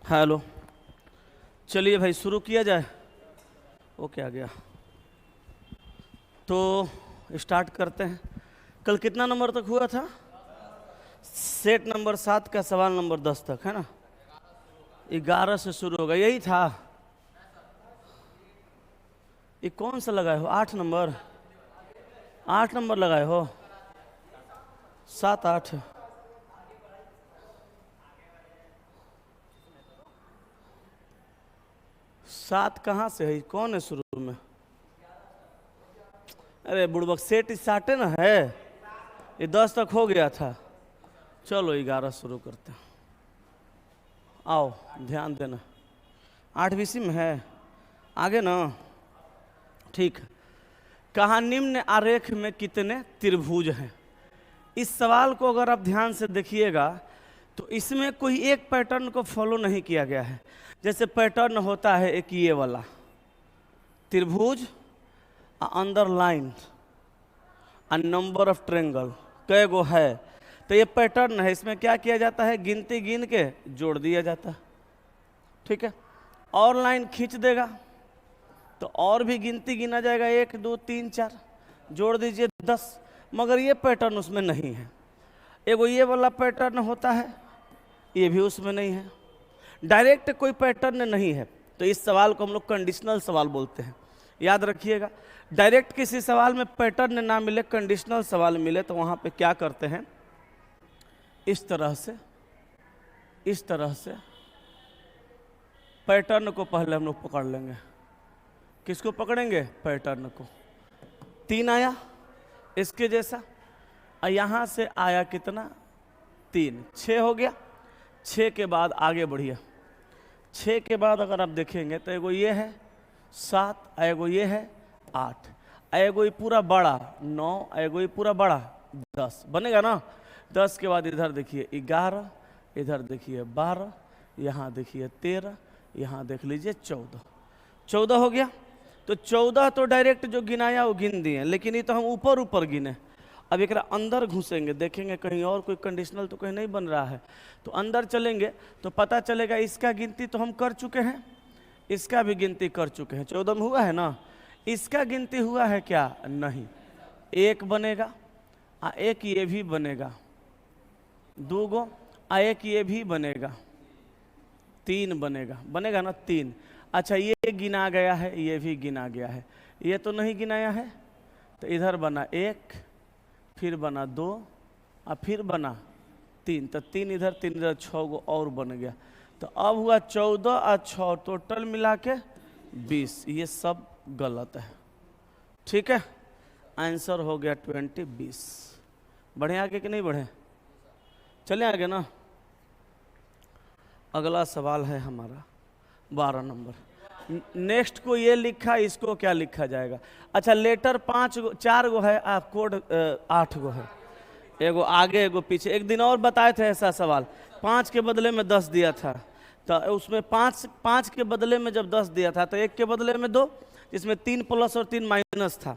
Hello, चलिए भाई शुरू किया जाए। ओके आ गया तो स्टार्ट करते हैं। कल कितना नंबर तक हुआ था? सेट नंबर 7 का सवाल नंबर 10 तक है ना। 11 से शुरू होगा, यही था। ये कौन सा लगाए हो? 8 नंबर, 8 नंबर लगाए हो? 7 8 7 कहाँ से है? कौन है शुरू में? अरे बुड़बक, सेट इस 8 ना है, ये 10 तक हो गया था। चलो 11 शुरू करते हैं। आओ ध्यान देना, 8 बीसी में है आगे ना। ठीक है। कहा निम्न आरेख में कितने त्रिभुज हैं? इस सवाल को अगर आप ध्यान से देखिएगा तो इसमें कोई एक पैटर्न को फॉलो नहीं किया गया है। जैसे पैटर्न होता है एक ये वाला त्रिभुज, अंडरलाइन, नंबर ऑफ ट्रेंगल, कई गो है, तो ये पैटर्न है। इसमें क्या किया जाता है? गिनती गिन के जोड़ दिया जाता है। ठीक है। और लाइन खींच देगा तो और भी गिनती गिना जाएगा, 1 2 3 4, जोड़ दीजिए 10। मगर ये पैटर्न उसमें नहीं है। एगो ये वाला पैटर्न होता है, ये भी उसमें नहीं है। डायरेक्ट कोई पैटर्न नहीं है, तो इस सवाल को हम लोग कंडीशनल सवाल बोलते हैं। याद रखिएगा, डायरेक्ट किसी सवाल में पैटर्न ना मिले, कंडीशनल सवाल मिले, तो वहाँ पे क्या करते हैं? इस तरह से पैटर्न को पहले हम लोग पकड़ लेंगे। किसको पकड़ेंगे? पैटर्न को। 3 आया इसके जैसा, और यहाँ से आया कितना? 3, 6 हो गया। 6 के बाद आगे बढ़िए। 6 के बाद अगर आप देखेंगे तो एगो ये है 7, एगो ये है 8, एगो ये पूरा बड़ा 9, एगो ये पूरा बड़ा 10 बनेगा ना। 10 के बाद इधर देखिए 11, इधर देखिए 12, यहाँ देखिए 13, यहाँ देख लीजिए 14। 14 हो गया। तो 14 तो डायरेक्ट जो गिनाया वो गिन दिए, लेकिन ये तो हम ऊपर ऊपर गिने। अब एक अंदर घुसेंगे, देखेंगे कहीं और कोई कंडीशनल तो कहीं नहीं बन रहा है, तो अंदर चलेंगे तो पता चलेगा इसका गिनती तो हम कर चुके हैं, इसका भी गिनती कर चुके हैं। 14 में हुआ है ना। इसका गिनती हुआ है क्या? नहीं। 1 बनेगा, एक ये भी बनेगा, 2 गो, एक ये भी बनेगा, 3 बनेगा, बनेगा ना 3। अच्छा ये गिना गया है, ये भी गिना गया है, ये तो नहीं गिनाया है, तो इधर बना 1, फिर बना 2, और फिर बना 3, तो 3 इधर 3 इधर, 6 गो और बन गया। तो अब हुआ 14 और 6 टोटल मिला के 20। ये सब गलत है। ठीक है, आंसर हो गया 20 20। बढ़े आगे कि नहीं बढ़े? चले आगे ना। अगला सवाल है हमारा 12 नंबर। नेक्स्ट को ये लिखा, इसको क्या लिखा जाएगा? अच्छा लेटर 4 गो है, आप कोड 8 गो है, एगो आगे एगो पीछे। एक दिन और बताए थे ऐसा सवाल, 5 के बदले में 10 दिया था, तो उसमें 5 के बदले में जब 10 दिया था तो 1 के बदले में 2, जिसमें 3 प्लस और 3 माइनस था।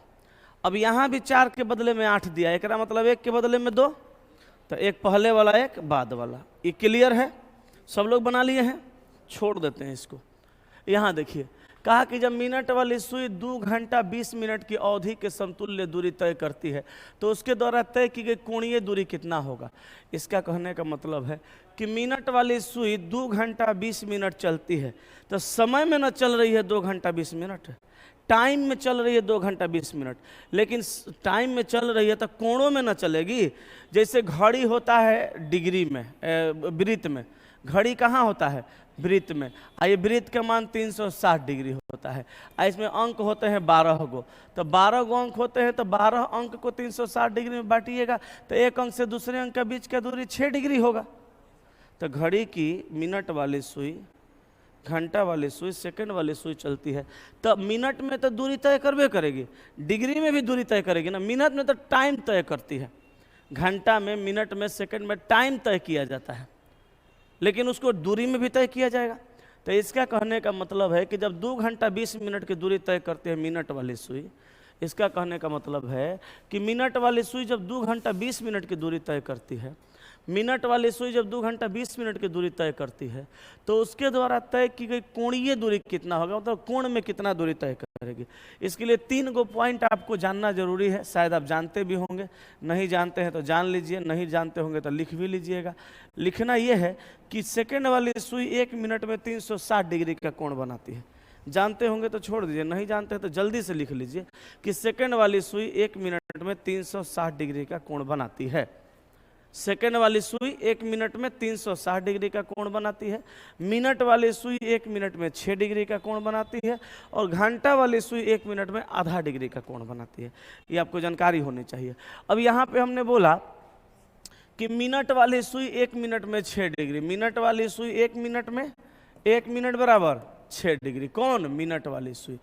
अब यहाँ भी 4 के बदले में 8 दिया, एक मतलब 1 के बदले में 2, तो एक पहले वाला एक बाद वाला। ये क्लियर है? सब लोग बना लिए हैं? छोड़ देते हैं इसको। यहाँ देखिए, कहा कि जब मिनट वाली सुई 2 घंटा 20 मिनट की अवधि के समतुल्य दूरी तय करती है तो उसके द्वारा तय की गई कोणीय दूरी कितना होगा? इसका कहने का मतलब है कि मिनट वाली सुई 2 घंटा 20 मिनट चलती है, तो समय में न चल रही है 2 घंटा 20 मिनट, टाइम में चल रही है 2 घंटा 20 मिनट, लेकिन टाइम में चल रही है तो कोणों में न चलेगी। जैसे घड़ी होता है डिग्री में, वृत्त में। घड़ी कहाँ होता है? वृत्त में। ये वृत्त का मान 360 डिग्री होता है। इसमें अंक होते हैं 12 गो, तो 12 गो अंक होते हैं, तो 12 अंक को 360 डिग्री में बांटिएगा तो एक अंक से दूसरे अंक के बीच का दूरी 6 डिग्री होगा। तो घड़ी की मिनट वाली सुई, घंटा वाली सुई, सेकंड वाली सुई चलती है, तो मिनट में तो दूरी तय करबे करेगी, डिग्री में भी दूरी तय करेगी ना। मिनट में तो टाइम तय करती है, घंटा में, मिनट में, सेकंड में टाइम तय किया जाता है, लेकिन उसको दूरी में भी तय किया जाएगा। तो इसका कहने का मतलब है कि जब 2 घंटा 20 मिनट की दूरी तय करते हैं मिनट वाली सुई, इसका कहने का मतलब है कि मिनट वाली सुई जब 2 घंटा 20 मिनट की दूरी तय करती है, मिनट वाली सुई जब 2 घंटा 20 मिनट की दूरी तय करती है तो उसके द्वारा तय की गई कोणीय दूरी कितना होगा, मतलब कोण में कितना दूरी तय करेगी। इसके लिए 3 गो पॉइंट आपको जानना जरूरी है, शायद आप जानते भी होंगे, नहीं जानते हैं तो जान लीजिए, नहीं जानते होंगे तो लिख भी लीजिएगा। लिखना यह है कि सेकेंड वाली सुई 1 मिनट में 360 डिग्री का कोण बनाती है। जानते होंगे तो छोड़ दीजिए, नहीं जानते हैं तो जल्दी से लिख लीजिए कि सेकेंड वाली सुई 1 मिनट में 360 डिग्री का कोण बनाती है। सेकेंड वाली सुई 1 मिनट में 360 डिग्री का कोण बनाती है। मिनट वाली सुई 1 मिनट में 6 डिग्री का कोण बनाती है। और घंटा वाली सुई 1 मिनट में आधा डिग्री का कोण बनाती है। ये आपको जानकारी होनी चाहिए। अब यहाँ पे हमने बोला कि मिनट वाली सुई 1 मिनट में 6 डिग्री, मिनट वाली सुई 1 मिनट में 1 मिनट बराबर 6 डिग्री। कौन? मिनट वाली सुई।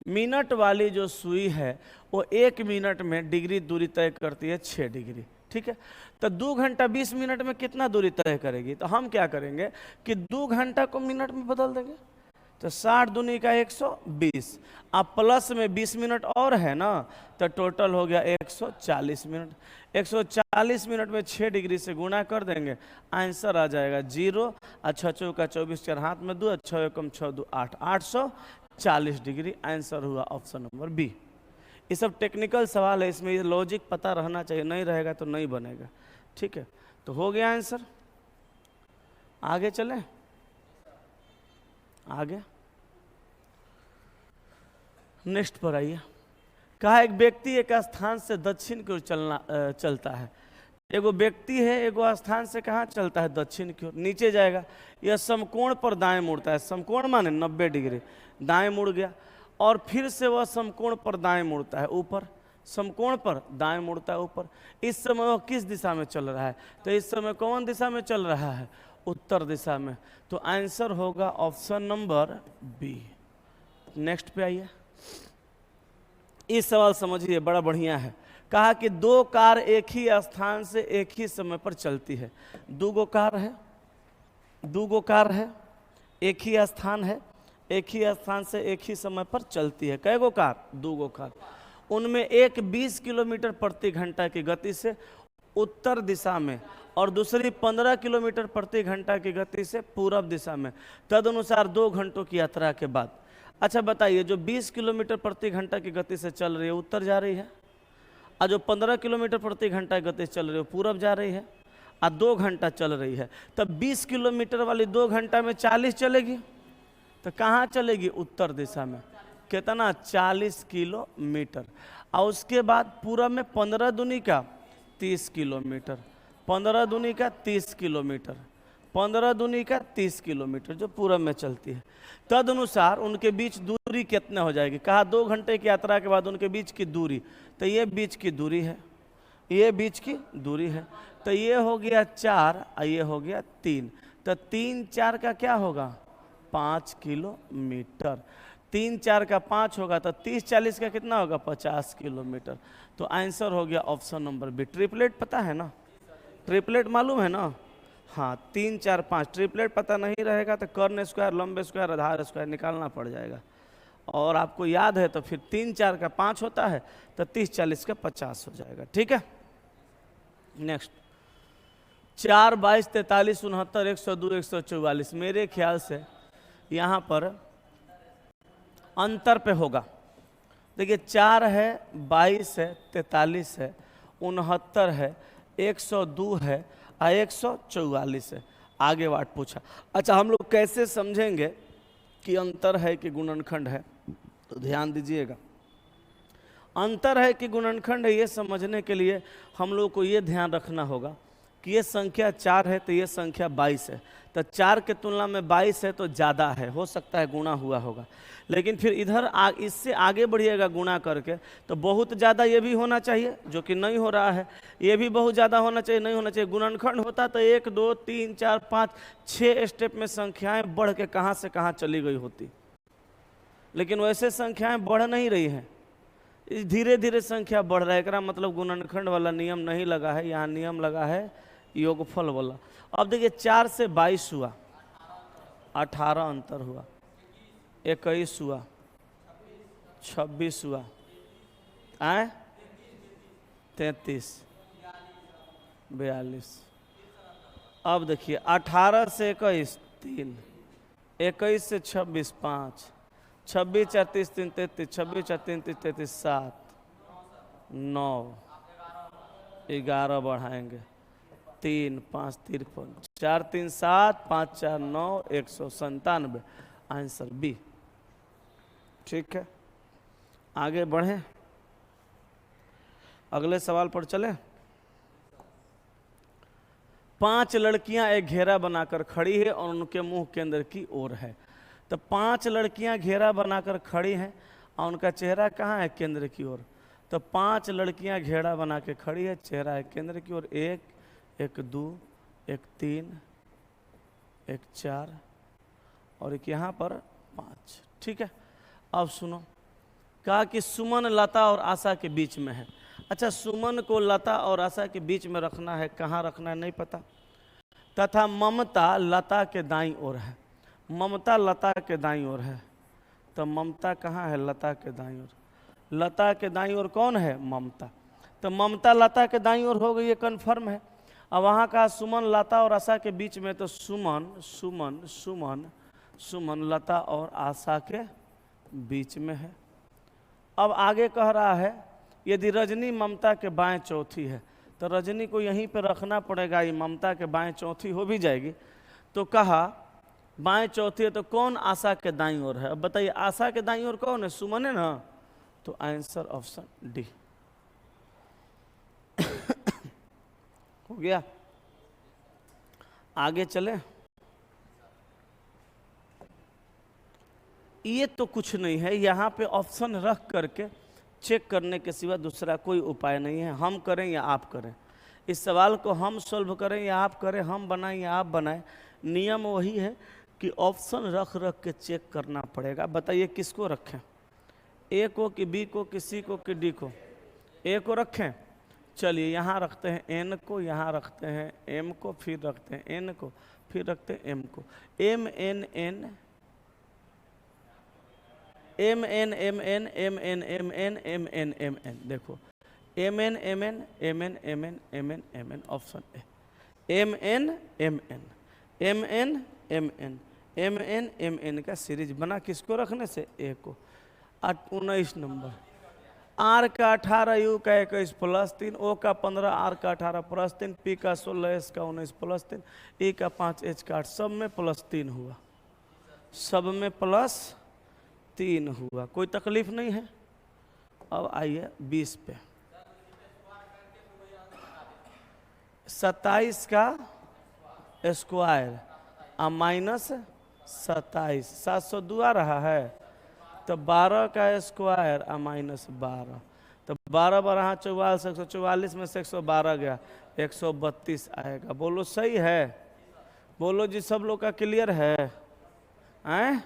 मिनट वाली जो सुई है वो 1 मिनट में डिग्री दूरी तय करती है 6 डिग्री। ठीक है, तो 2 घंटा 20 मिनट में कितना दूरी तय करेगी? तो हम क्या करेंगे कि 2 घंटा को मिनट में बदल देंगे, तो 60 दूनी का 120, अब प्लस में 20 मिनट और है ना, तो टोटल हो गया 140 मिनट। 140 मिनट में 6 डिग्री से गुणा कर देंगे, आंसर आ जाएगा 0। अच्छा 4 का 24, 4 हाथ में 2, 6 एकम 6 2 8, 840 डिग्री। आंसर हुआ ऑप्शन नंबर बी। ये सब टेक्निकल सवाल है, इसमें ये लॉजिक पता रहना चाहिए, नहीं रहेगा तो नहीं बनेगा। ठीक है, तो हो गया आंसर। आगे चले, आगे नेक्स्ट पर आइए। कहा एक व्यक्ति एक स्थान से दक्षिण की ओर चलता है। एगो व्यक्ति है, एगो स्थान से कहाँ चलता है? दक्षिण की ओर, नीचे जाएगा। यह समकोण पर दाएं मुड़ता है। समकोण माने 90 डिग्री, दाएं मुड़ गया। और फिर से वह समकोण पर दाएं मुड़ता है, ऊपर। समकोण पर दाएं मुड़ता है ऊपर। इस समय वह किस दिशा में चल रहा है? तो इस समय कौन दिशा में चल रहा है? उत्तर दिशा में। तो आंसर होगा ऑप्शन नंबर बी। नेक्स्ट पे आइए। इस सवाल समझिए, बड़ा बढ़िया है। कहा कि 2 कार एक ही स्थान से एक ही समय पर चलती है। 2 कार है, 2 कार है, एक ही स्थान है, एक ही स्थान से एक ही समय पर चलती है। कै गो कार? 2 कार। उनमें एक 20 किलोमीटर प्रति घंटा की गति से उत्तर दिशा में और दूसरी 15 किलोमीटर प्रति घंटा की गति से पूरब दिशा में, तदनुसार 2 घंटों की यात्रा के बाद। अच्छा बताइए, जो 20 किलोमीटर प्रति घंटा की गति से चल रही है उत्तर जा रही है, और जो 15 किलोमीटर प्रति घंटा की गति से चल रही है पूरब जा रही है, और 2 घंटा चल रही है, तब 20 किलोमीटर वाली 2 घंटा में 40 चलेगी, तो कहाँ चलेगी? उत्तर दिशा में। कितना? 40 किलोमीटर। और उसके बाद पूरब में 15 दूनी का 30 किलोमीटर, 15 दूनी का 30 किलोमीटर, 15 दूनी का 30 किलोमीटर जो पूरब में चलती है। तदनुसार उनके बीच दूरी कितना हो जाएगी? कहा 2 घंटे की यात्रा के बाद उनके बीच की दूरी, तो ये बीच की दूरी है, ये बीच की दूरी है, तो ये हो गया 4 और ये हो गया 3, तो 3 4 का क्या होगा? 5 किलोमीटर। 3 4 का 5 होगा, तो 30 40 का कितना होगा? 50 किलोमीटर। तो आंसर हो गया ऑप्शन नंबर बी। ट्रिपलेट पता है ना? ट्रिपलेट मालूम है ना? हाँ, 3 4 5। ट्रिपलेट पता नहीं रहेगा तो कर्ण स्क्वायर, लंब स्क्वायर, आधार स्क्वायर निकालना पड़ जाएगा। और आपको याद है तो फिर 3 4 का 5 होता है, तो 30 40 का 50 हो जाएगा। ठीक है, नेक्स्ट। 4 22 43 69 102 144। मेरे ख्याल से यहाँ पर अंतर पे होगा। देखिए 4 है, 22 है, 43 है, 69 है, 102 है और 144 है। आगे वाट पूछा। अच्छा, हम लोग कैसे समझेंगे कि अंतर है कि गुणनखंड है? तो ध्यान दीजिएगा, अंतर है कि गुणनखंड है, ये समझने के लिए हम लोग को ये ध्यान रखना होगा कि ये संख्या 4 है तो ये संख्या 22 है, तो 4 के तुलना में 22 है तो ज़्यादा है, हो सकता है गुणा हुआ होगा। लेकिन फिर इधर इससे आगे बढ़िएगा गुणा करके, तो बहुत ज़्यादा ये भी होना चाहिए, जो कि नहीं हो रहा है। ये भी बहुत ज़्यादा होना चाहिए, नहीं होना चाहिए। गुणनखंड होता तो 1 2 3 4 5 6 स्टेप में संख्याएँ बढ़ के कहाँ से कहाँ चली गई होती, लेकिन वैसे संख्याएँ बढ़ नहीं रही हैं, धीरे धीरे संख्या बढ़ रहा है। एकरा मतलब गुणनखंड वाला नियम नहीं लगा है, यहाँ नियम लगा है योगफल वाला। अब देखिए 4 से 22 हुआ, 18 अंतर हुआ, 21 हुआ, 26 हुआ, 33, 42, अब देखिए 18 से 21 3, 21 से 26 5, 26 4 30 3 33, 26 4 3 30 33 7 9, 11 बढ़ाएंगे 3 5 53, 4 3 7, 5 4 9, 197। Answer B. ठीक है, आगे बढ़े, अगले सवाल पर चले। 5 लड़कियां एक घेरा बनाकर खड़ी है और उनके मुंह केंद्र की ओर है। तो 5 लड़कियां घेरा बनाकर खड़ी हैं और उनका चेहरा कहाँ है? केंद्र की ओर। तो 5 लड़कियां घेरा बना के खड़ी है, चेहरा है केंद्र की ओर। 1 1 2 1 3 1 4 और एक यहाँ पर 5। ठीक है, अब सुनो, कहा कि सुमन लता और आशा के बीच में है। अच्छा, सुमन को लता और आशा के बीच में रखना है, कहाँ रखना है नहीं पता। तथा ममता लता के दाईं ओर है। ममता लता के दाईं ओर है, तो ममता कहाँ है? लता के दाईं ओर। लता के दाईं ओर कौन है? ममता। तो ममता लता के दाईं ओर हो गई, ये कन्फर्म है। अब वहाँ कहा सुमन लता और आशा के बीच में, तो सुमन सुमन सुमन सुमन लता और आशा के बीच में है। अब आगे कह रहा है यदि रजनी ममता के बाएं चौथी है, तो रजनी को यहीं पे रखना पड़ेगा, ये ममता के बाएं चौथी हो भी जाएगी। तो कहा बाएं चौथी है तो कौन आशा के दाईं ओर है? अब बताइए आशा के दाईं ओर कौन है? सुमन है ना, तो आंसर ऑप्शन डी हो गया। आगे चले, ये तो कुछ नहीं है, यहाँ पे ऑप्शन रख करके चेक करने के सिवा दूसरा कोई उपाय नहीं है। हम करें या आप करें, इस सवाल को हम सॉल्व करें या आप करें, हम बनाएं या आप बनाएं, नियम वही है कि ऑप्शन रख रख के चेक करना पड़ेगा। बताइए किसको रखें? ए को कि बी को कि सी को कि डी को? ए को रखें। चलिए यहाँ रखते हैं एन को, यहाँ रखते हैं एम को, फिर रखते हैं एन को, फिर रखते हैं एम को। M N N M N M N M N M N M N M N, देखो M N M N M N M N M N M N, option A. M N M N M N M N M N M N का series बना, किसको रखने से? ए को। 19 number. Are का 18, you का 21 plus 3, ओ का 15, are का 18 प्लस 3, पी का 16, एस का 19 प्लस 3, ई का 5, एच का 8, सब में प्लस 3 हुआ, सब में प्लस 3 हुआ। कोई तकलीफ नहीं है। अब आइए 20 पे। 27 का स्क्वायर और माइनस 27, 702 आ रहा है। तो 12 का स्क्वायर और माइनस 12, तो 12 12 44, 144 में से 112 गया, 132 आएगा। बोलो सही है? बोलो जी, सब लोग का क्लियर है? हैं?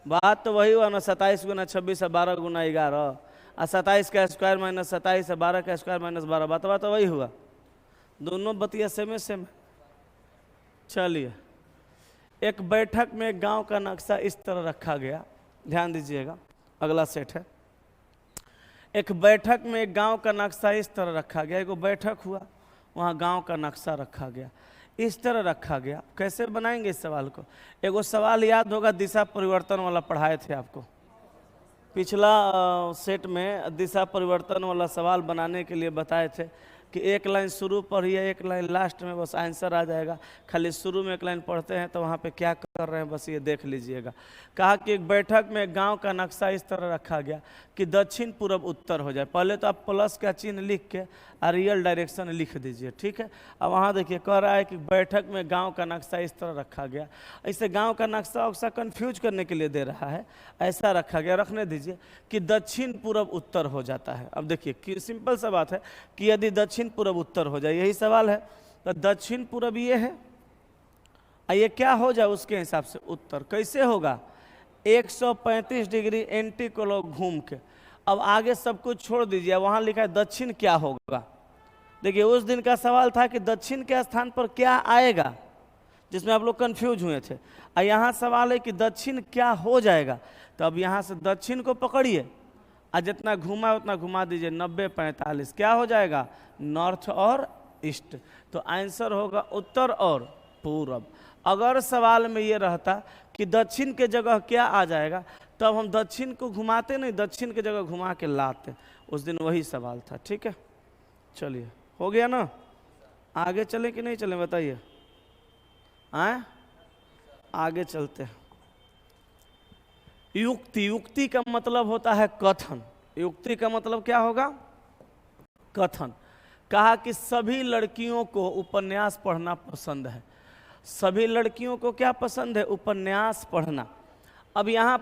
बात तो वही हुआ ना, 27 गुना 26 है 12 गुना 11, और 27 का स्क्वायर माइनस 27 है 12 का स्क्वायर माइनस 12, बात तो वही हुआ। दोनों बतिया सेम। चलिए, एक बैठक में एक गांव का नक्शा इस तरह रखा गया, ध्यान दीजिएगा, अगला सेट है। एक बैठक में एक गांव का नक्शा इस तरह रखा गया, एगो बैठक हुआ, वहाँ गांव का नक्शा रखा गया, इस तरह रखा गया। कैसे बनाएंगे इस सवाल को? एगो सवाल याद होगा, दिशा परिवर्तन वाला पढ़ाए थे आपको पिछला सेट में। दिशा परिवर्तन वाला सवाल बनाने के लिए बताए थे कि एक लाइन शुरू पढ़िए, एक लाइन लास्ट में, बस आंसर आ जाएगा। खाली शुरू में एक लाइन पढ़ते हैं तो वहाँ पे क्या कर रहे हैं बस ये देख लीजिएगा। कहा कि एक बैठक में गांव का नक्शा इस तरह रखा गया कि दक्षिण पूर्व उत्तर हो जाए। पहले तो आप प्लस का चिन्ह लिख के और रियल डायरेक्शन लिख दीजिए, ठीक है। अब वहाँ देखिए कह रहा है कि बैठक में गाँव का नक्शा इस तरह रखा गया। ऐसे गाँव का नक्शा वक्शा कन्फ्यूज करने के लिए दे रहा है, ऐसा रखा गया, रखने दीजिए कि दक्षिण पूर्व उत्तर हो जाता है। अब देखिए कि सिंपल सा बात है कि यदि दक्षिण पूर्व उत्तर हो जाए, यही सवाल है, तो दक्षिण पूर्व ये है, ये क्या हो जाए उसके हिसाब से उत्तर कैसे होगा? 135 डिग्री एंटी क्लॉक घूम के। अब आगे सब कुछ छोड़ दीजिए, वहां लिखा है दक्षिण क्या होगा। देखिए उस दिन का सवाल था कि दक्षिण के स्थान पर क्या आएगा, जिसमें आप लोग कंफ्यूज हुए थे। और यहाँ सवाल है कि दक्षिण क्या हो जाएगा। तो अब यहाँ से दक्षिण को पकड़िए और जितना घुमा उतना घुमा दीजिए, 90 45 क्या हो जाएगा? नॉर्थ और ईस्ट। तो आंसर होगा उत्तर और पूरब। अगर सवाल में ये रहता कि दक्षिण के जगह क्या आ जाएगा, तब हम दक्षिण को घुमाते नहीं, दक्षिण की जगह घुमा के लाते। उस दिन वही सवाल था। ठीक है, चलिए हो गया ना। आगे चले कि नहीं चले बताइए। आए आगे चलते हैं। युक्ति, युक्ति का मतलब होता है कथन। युक्ति का मतलब क्या होगा? कथन। कहा कि सभी लड़कियों को उपन्यास पढ़ना पसंद है। सभी लड़कियों को क्या पसंद है? उपन्यास पढ़ना। अब यहां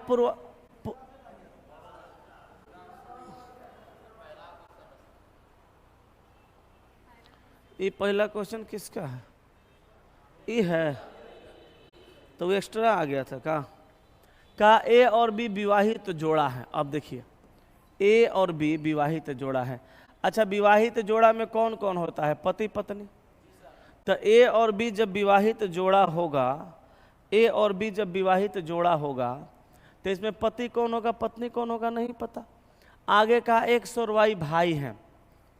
ये पहला क्वेश्चन किसका है? ये है तो एक्स्ट्रा आ गया था का ए और बी विवाहित जोड़ा है। अब देखिए ए और बी विवाहित जोड़ा है। अच्छा, विवाहित जोड़ा में कौन कौन होता है? पति पत्नी। तो ए और बी जब विवाहित जोड़ा होगा, ए और बी जब विवाहित जोड़ा होगा तो इसमें पति कौन होगा पत्नी कौन होगा नहीं पता। आगे कहा एक्स और वाई भाई हैं,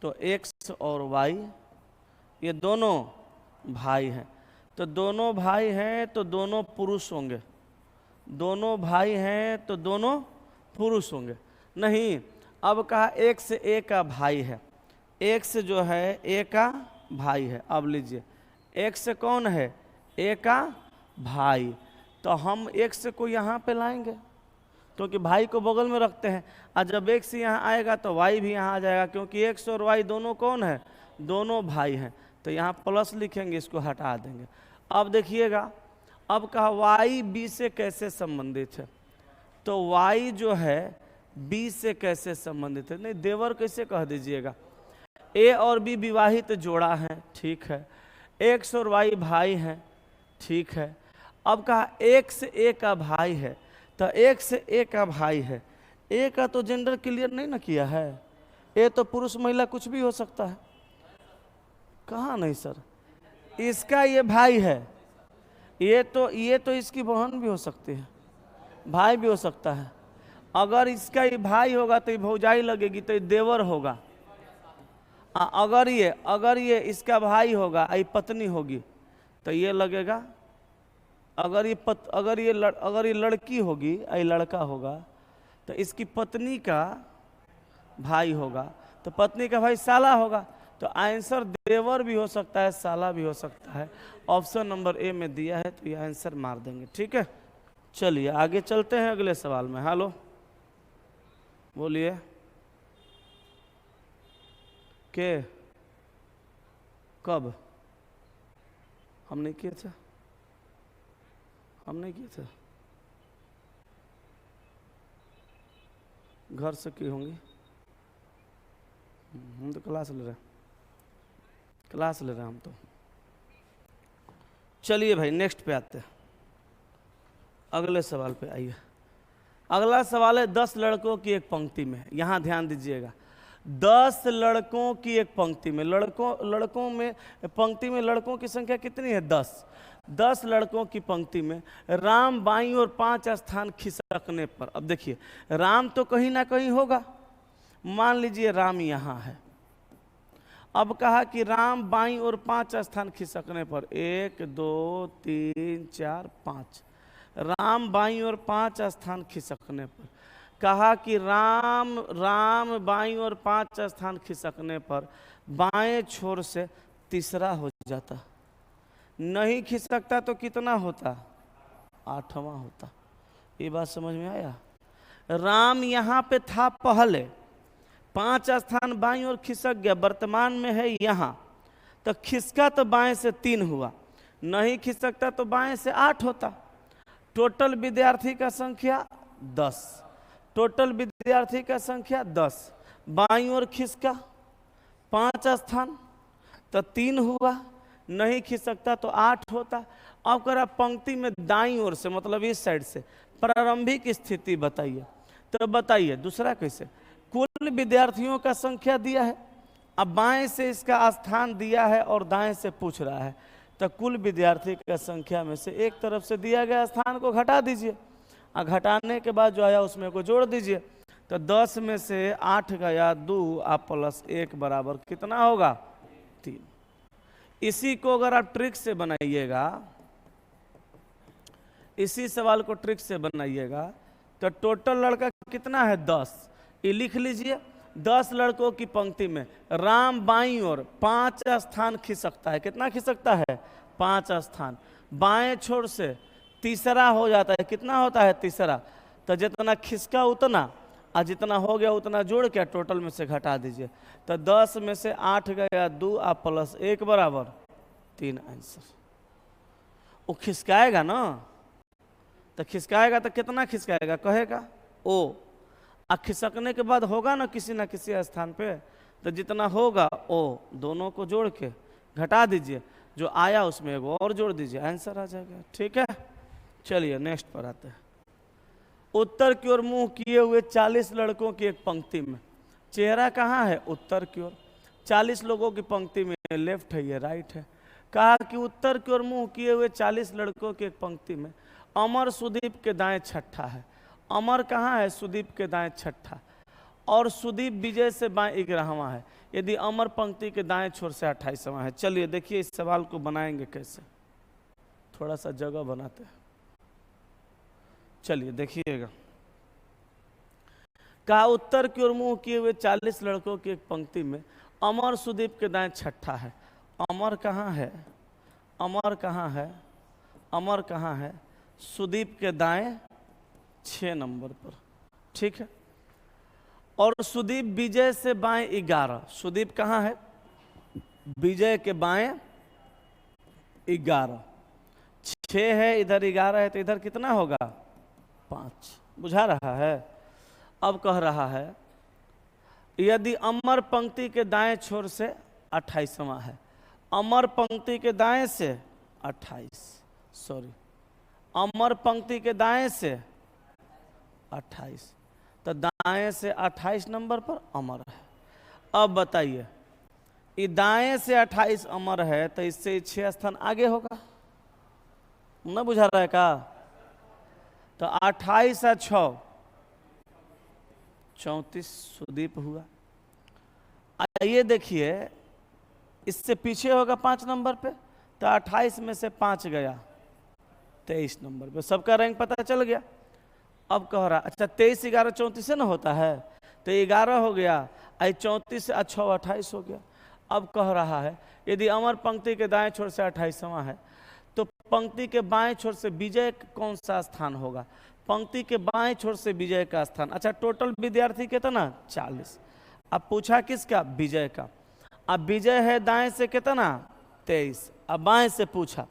तो एक्स और वाई ये दोनों भाई हैं। तो दोनों भाई हैं तो दोनों पुरुष होंगे। दोनों भाई हैं तो दोनों पुरुष होंगे। नहीं, अब कहा एक से ए का भाई है। एक से जो है ए का भाई है। अब लीजिए एक से कौन है? ए का भाई। तो हम एक से को यहाँ पे लाएंगे क्योंकि भाई को बगल में रखते हैं। और जब एक से यहाँ आएगा तो वाई भी यहाँ आ जाएगा, क्योंकि एक्स और वाई दोनों कौन है? दोनों भाई हैं। तो यहाँ प्लस लिखेंगे, इसको हटा देंगे। अब देखिएगा, अब कहा वाई बी से कैसे संबंधित है? तो वाई जो है बी से कैसे संबंधित है? नहीं, देवर कैसे कह दीजिएगा। ए और बी विवाहित जोड़ा है, ठीक है। एक्स और वाई भाई हैं, ठीक है। अब कहा एक से ए का भाई है, तो एक से ए का भाई है। ए का तो जेंडर क्लियर नहीं ना किया है। ए तो पुरुष महिला कुछ भी हो सकता है। कहाँ नहीं सर, इसका ये भाई है, ये तो इसकी बहन भी हो सकती है, भाई भी हो सकता है। अगर इसका ये भाई होगा तो ये भौजाई लगेगी, तो ये देवर होगा। अगर ये इसका भाई होगा, ये पत्नी होगी, तो ये लगेगा। अगर ये लड़की होगी, ये लड़का होगा, तो इसकी पत्नी का भाई होगा, तो पत्नी का भाई साला होगा। तो आंसर देवर भी हो सकता है, साला भी हो सकता है। ऑप्शन नंबर ए में दिया है, तो ये आंसर मार देंगे। ठीक है, चलिए आगे चलते हैं अगले सवाल में। हेलो, बोलिए। के कब? हमने किए थे, हमने किए थे। घर से की होंगी, हम तो क्लास ले रहे हैं हम तो। चलिए भाई नेक्स्ट पे आते हैं, अगले सवाल पे आइए। अगला सवाल है 10 लड़कों की एक पंक्ति में। यहाँ ध्यान दीजिएगा, 10 लड़कों की एक पंक्ति में। लड़कों में पंक्ति में लड़कों की संख्या कितनी है? 10। 10 लड़कों की पंक्ति में राम बाईं और 5 स्थान खिसकने पर। अब देखिए, राम तो कहीं ना कहीं होगा। मान लीजिए राम यहाँ है। अब कहा कि राम बाईं और 5 स्थान खिसकने पर 1 2 3 4 5। राम बाईं और 5 स्थान खिसकने पर कहा कि राम बाईं और 5 स्थान खिसकने पर बाएं छोर से तीसरा हो जाता। नहीं खिसकता तो कितना होता? 8वां होता। ये बात समझ में आया? राम यहाँ पे था पहले, 5 स्थान बाईं ओर खिसक गया, वर्तमान में है यहाँ। तो खिसका तो बाएं से 3 हुआ, नहीं खिसकता तो बाएं से 8 होता। टोटल विद्यार्थी का संख्या 10। टोटल विद्यार्थी का संख्या 10। बाईं ओर खिसका 5 स्थान तो 3 हुआ, नहीं खिसकता तो 8 होता। अब करा पंक्ति में दाईं ओर से, मतलब इस साइड से प्रारंभिक स्थिति बताइए। तो बताइए दूसरा कैसे? कुल विद्यार्थियों का संख्या दिया है, अब बाएं से इसका स्थान दिया है और दाएं से पूछ रहा है। तो कुल विद्यार्थी का संख्या में से एक तरफ से दिया गया स्थान को घटा दीजिए, और घटाने के बाद जो आया उसमें को जोड़ दीजिए। तो 10 में से 8 गया 2, आप +1 बराबर कितना होगा? 3। इसी को अगर आप ट्रिक से बनाइएगा, इसी सवाल को ट्रिक से बनाइएगा, तो टोटल लड़का कितना है 10। ये लिख लीजिए, 10 लड़कों की पंक्ति में राम बाईं ओर 5 स्थान खिसकता है। कितना खिसकता है? 5 स्थान। बाएं छोर से तीसरा हो जाता है। कितना होता है? तीसरा। तो जितना खिसका उतना, और जितना हो गया उतना जोड़ के टोटल में से घटा दीजिए। तो 10 में से 8 गया 2 और प्लस 1 बराबर 3 आंसर। वो खिसकाएगा ना, तो खिसकाएगा तो कितना खिसकाएगा कहेगा? ओ। आ खिसकने के बाद होगा ना किसी स्थान पे, तो जितना होगा ओ दोनों को जोड़ के घटा दीजिए, जो आया उसमें एगो और जोड़ दीजिए, आंसर आ जाएगा। ठीक है, चलिए नेक्स्ट पर आते हैं। उत्तर की ओर मुंह किए हुए 40 लड़कों की एक पंक्ति में चेहरा कहाँ है? उत्तर की ओर। 40 लोगों की पंक्ति में लेफ्ट है, ये राइट है। कहा कि उत्तर की ओर मुंह किए हुए 40 लड़कों की एक पंक्ति में अमर सुदीप के दाएं छठा है। अमर कहाँ है? सुदीप के दाएं छठा। और सुदीप विजय से बाएं 11वां है। यदि अमर पंक्ति के दाएं छोर से 28वां है। चलिए देखिए इस सवाल को बनाएंगे कैसे, थोड़ा सा जगह बनाते हैं। चलिए देखिएगा, कहा उत्तर की ओर मुंह किए हुए 40 लड़कों की एक पंक्ति में अमर सुदीप के दाएं छठा है। अमर कहाँ है? अमर कहाँ है? अमर कहाँ है? सुदीप के दाएं 6 नंबर पर। ठीक है। और सुदीप विजय से बाएं 11। सुदीप कहाँ है? विजय के बाएं 11। 6 है इधर, 11 है, तो इधर कितना होगा? 5। बुझा रहा है? अब कह रहा है यदि अमर पंक्ति के दाएं छोर से 28वां है। अमर पंक्ति के दाएं से 28, सॉरी, अमर पंक्ति के दाएं से 28, तो दाएं से 28 नंबर पर अमर है। अब बताइए, ये दाएं से 28 अमर है, तो इससे 6 स्थान आगे होगा ना? बुझा रहा है का? तो 28 और 6 34 सुदीप हुआ। ये देखिए इससे पीछे होगा 5 नंबर पे, तो 28 में से 5 गया 23 नंबर पे। सबका रैंक पता चल गया। अब कह रहा अच्छा 23 11 34 से ना होता है, तो 11 हो गया, 34 से 6 28 हो गया। अब कह रहा है यदि अमर पंक्ति के दाएं छोर से 28वां है, तो पंक्ति के बाएं छोर से विजय कौन सा स्थान होगा? पंक्ति के बाएं छोर से विजय का स्थान। अच्छा टोटल विद्यार्थी कितना? 40। अब पूछा किसका? विजय का। अब विजय है दाएं से कितना? 23। अब बाएं से पूछा,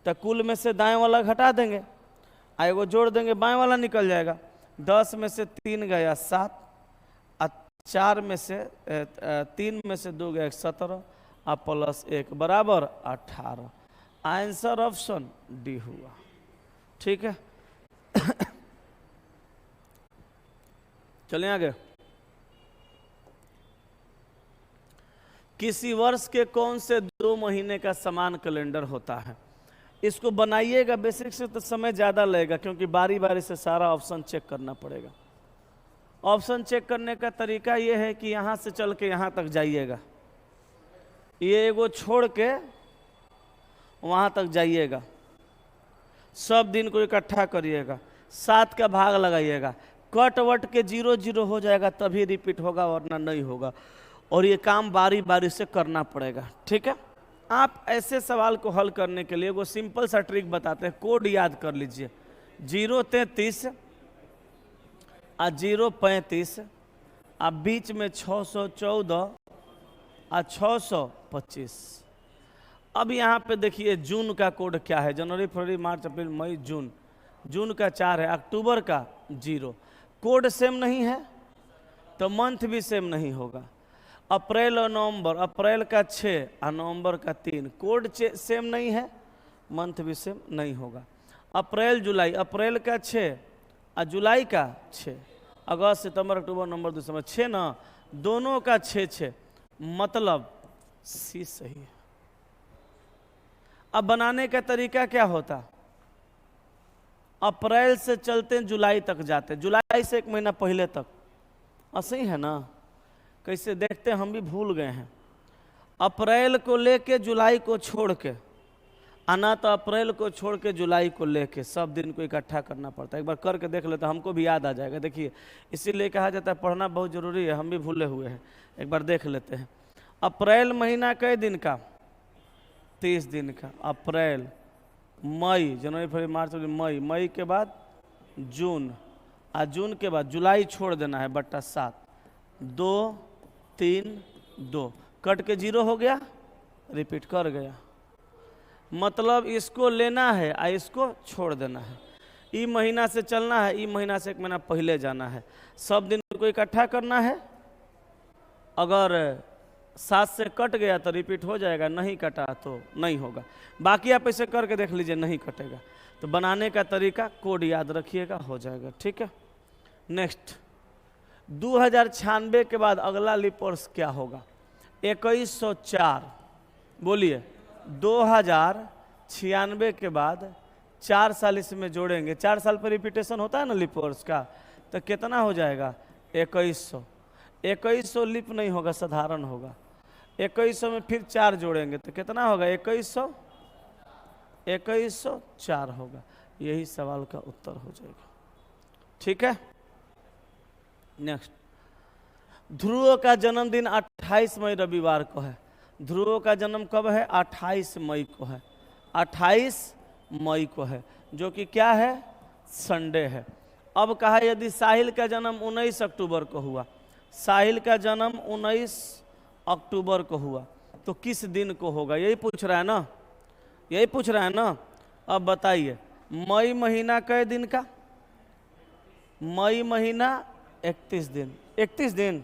तो कुल में से दाएं वाला घटा देंगे, एगो जोड़ देंगे, बाएं वाला निकल जाएगा। 10 में से 3 गया 7, और 4 में से 3 में से 2 गया 17, और प्लस 1 बराबर 18। आंसर ऑप्शन डी हुआ। ठीक है। चलिए आगे। किसी वर्ष के कौन से 2 महीने का समान कैलेंडर होता है? इसको बनाइएगा बेसिक से तो समय ज़्यादा लगेगा, क्योंकि बारी बारी से सारा ऑप्शन चेक करना पड़ेगा। ऑप्शन चेक करने का तरीका ये है कि यहाँ से चल के यहाँ तक जाइएगा, ये एगो छोड़ के वहाँ तक जाइएगा, सब दिन को इकट्ठा करिएगा, 7 का भाग लगाइएगा, कट वट के 0 0 हो जाएगा, तभी रिपीट होगा, वरना नहीं होगा। और ये काम बारी बारी से करना पड़ेगा। ठीक है। आप ऐसे सवाल को हल करने के लिए वो सिंपल सा ट्रिक बताते हैं। कोड याद कर लीजिए, 033 और 035, और बीच में 614 और 625। अब यहाँ पे देखिए जून का कोड क्या है? जनवरी फरवरी मार्च अप्रैल मई जून। जून का 4 है, अक्टूबर का 0। कोड सेम नहीं है तो मंथ भी सेम नहीं होगा। अप्रैल और नवंबर, अप्रैल का 6 और नवंबर का 3, कोड सेम नहीं है, मंथ भी सेम नहीं होगा। अप्रैल जुलाई, अप्रैल का 6 और जुलाई का 6, अगस्त सितंबर अक्टूबर नवंबर दिसंबर 6 ना, दोनों का 6 मतलब सी सही है। अब बनाने का तरीका क्या होता? अप्रैल से चलते जुलाई तक जाते, जुलाई से 1 महीना पहले तक, ऐसे ही है ना? कैसे देखते हैं, हम भी भूल गए हैं। अप्रैल को लेके जुलाई को छोड़ के, आना तो अप्रैल को छोड़ के जुलाई को लेके सब दिन को इकट्ठा करना पड़ता है। एक बार करके देख लेते, हमको भी याद आ जाएगा। देखिए इसीलिए कहा जाता है पढ़ना बहुत जरूरी है, हम भी भूले हुए हैं। एक बार देख लेते हैं। अप्रैल महीना कई दिन का? 30 दिन का। अप्रैल, मई, जनवरी, फरवरी, मार्च, मई, मई के बाद जून, और जून के बाद जुलाई छोड़ देना है बट्टा 7, 2 3 2, कट के 0 हो गया, रिपीट कर गया। मतलब इसको लेना है और इसको छोड़ देना है। ई महीना से चलना है, ई महीना से 1 महीना पहले जाना है। सब दिन को इकट्ठा करना है। अगर 7 से कट गया तो रिपीट हो जाएगा, नहीं कटा तो नहीं होगा। बाकी आप ऐसे करके देख लीजिए, नहीं कटेगा। तो बनाने का तरीका कोड याद रखिएगा, हो जाएगा। ठीक है। नेक्स्ट 2096 के बाद अगला लीप वर्ष क्या होगा? 2104। बोलिए 2096 के बाद 4 साल इसमें जोड़ेंगे। 4 साल पर रिपीटेशन होता है ना लीप वर्ष का, तो कितना हो जाएगा? 2100। 2100 लीप नहीं होगा, साधारण होगा। 2100 में फिर 4 जोड़ेंगे तो कितना होगा? 2100, 2104 होगा। यही सवाल का उत्तर हो जाएगा। ठीक है। नेक्स्ट, ध्रुव का जन्मदिन 28 मई रविवार को है। ध्रुव का जन्म कब है? 28 मई को है। 28 मई को है, जो कि क्या है? संडे है। अब कहा यदि साहिल का जन्म 19 अक्टूबर को हुआ, साहिल का जन्म 19 अक्टूबर को हुआ, तो किस दिन को होगा? यही पूछ रहा है ना, यही पूछ रहा है ना। अब बताइए, मई महीना कै दिन का? मई महीना 31 दिन। 31 दिन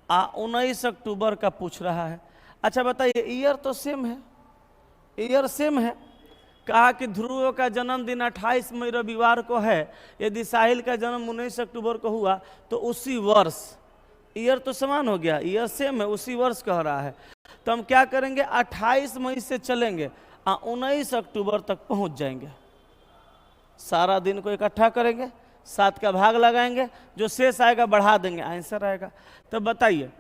19 अक्टूबर का पूछ रहा है। अच्छा बताइए, ईयर तो सेम है, ईयर सेम है। कहा कि ध्रुव का जन्मदिन 28 मई रविवार को है, यदि साहिल का जन्म 19 अक्टूबर को हुआ तो उसी वर्ष, ईयर तो समान हो गया, ईयर सेम है, उसी वर्ष कह रहा है। तो हम क्या करेंगे? 28 मई से चलेंगे 19 अक्टूबर तक पहुंच जाएंगे। सारा दिन को इकट्ठा करेंगे, 7 का भाग लगाएंगे, जो शेष आएगा बढ़ा देंगे, आंसर आएगा। तो बताइए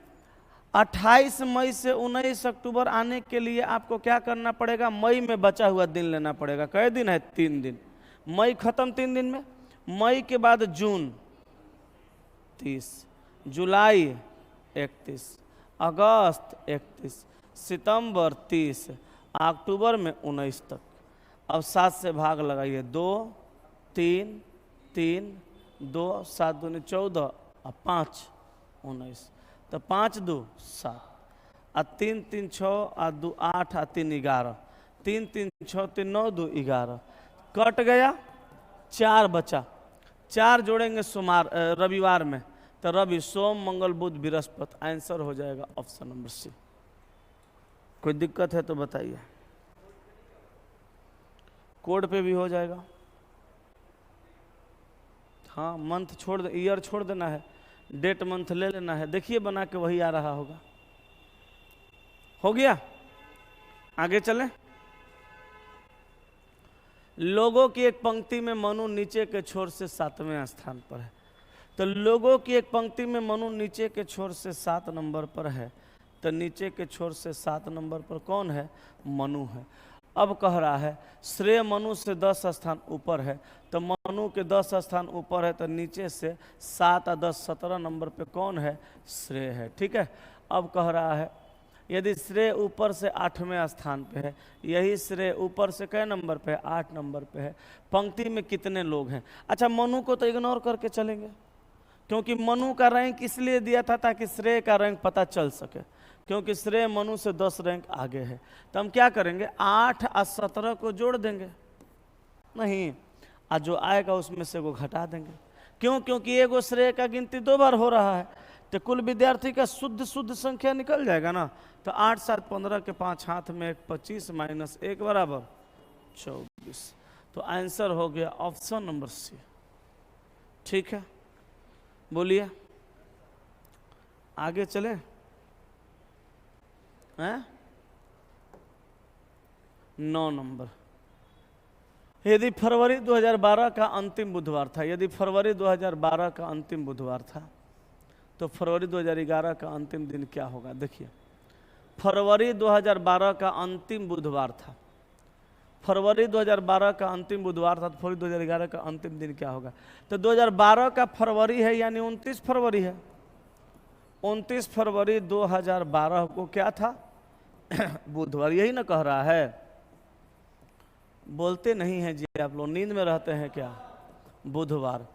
28 मई से 19 अक्टूबर आने के लिए आपको क्या करना पड़ेगा? मई में बचा हुआ दिन लेना पड़ेगा। कै दिन है? 3 दिन। मई खत्म 3 दिन में। मई के बाद जून 30, जुलाई 31, अगस्त 31, सितंबर 30, अक्टूबर में 19 तक। अब 7 से भाग लगाइए, 2 3 3 2, 7 दूनी 14 और 5 19, तो 5 2 7 और 3 3 6 और 2 8 और 3 11, 3 3 6 3 9 2 11, कट गया, 4 बचा। 4 जोड़ेंगे सोमवार रविवार में, तो रवि, सोम, मंगल, बुध, बृहस्पति। आंसर हो जाएगा ऑप्शन नंबर सी। कोई दिक्कत है तो बताइए। कोड पे भी हो जाएगा। हाँ, मंथ छोड़ दे, ईयर छोड़ देना है, डेट मंथ ले लेना है। देखिए बना के वही आ रहा होगा। हो गया, आगे चलें। लोगों की एक पंक्ति में मनु नीचे के छोर से 7वें स्थान पर है। तो लोगों की एक पंक्ति में मनु नीचे के छोर से 7 नंबर पर है, तो नीचे के छोर से 7 नंबर पर कौन है? मनु है। अब कह रहा है श्रेय मनु से 10 स्थान ऊपर है, तो मनु के 10 स्थान ऊपर है, तो नीचे से 7 और 10 17 नंबर पे कौन है? श्रेय है। ठीक है। अब कह रहा है यदि श्रेय ऊपर से 8वें स्थान पे है, यही श्रेय ऊपर से कै नंबर पे है? 8 नंबर पे है। पंक्ति में कितने लोग हैं? अच्छा, मनु को तो इग्नोर करके चलेंगे, क्योंकि मनु का रैंक इसलिए दिया था ताकि श्रेय का रैंक पता चल सके, क्योंकि श्रेय मनु से 10 रैंक आगे है। तो हम क्या करेंगे? 8 और 17 को जोड़ देंगे, नहीं, और जो आएगा उसमें से वो घटा देंगे। क्यों? क्योंकि एगो श्रेय का गिनती 2 बार हो रहा है, तो कुल विद्यार्थी का शुद्ध संख्या निकल जाएगा ना। तो 8 7 15 के 5 हाथ में 1 25 माइनस 1 बराबर 24। तो आंसर हो गया ऑप्शन नंबर सी। ठीक है, बोलिए आगे चले हैं। 9 नंबर, यदि फरवरी 2012 का अंतिम बुधवार था, यदि फरवरी 2012 का अंतिम बुधवार था, तो फरवरी 2011 का अंतिम दिन क्या होगा? देखिए फरवरी 2012 का अंतिम बुधवार था। फरवरी 2012 का अंतिम बुधवार था, तो फरवरी 2011 का अंतिम दिन क्या होगा? तो 2012 का फरवरी है, यानी 29 फरवरी है। 29 फरवरी 2012 को क्या था? बुधवार। यही ना कह रहा है? बोलते नहीं हैं जी आप लोग, नींद में रहते हैं क्या? बुधवार।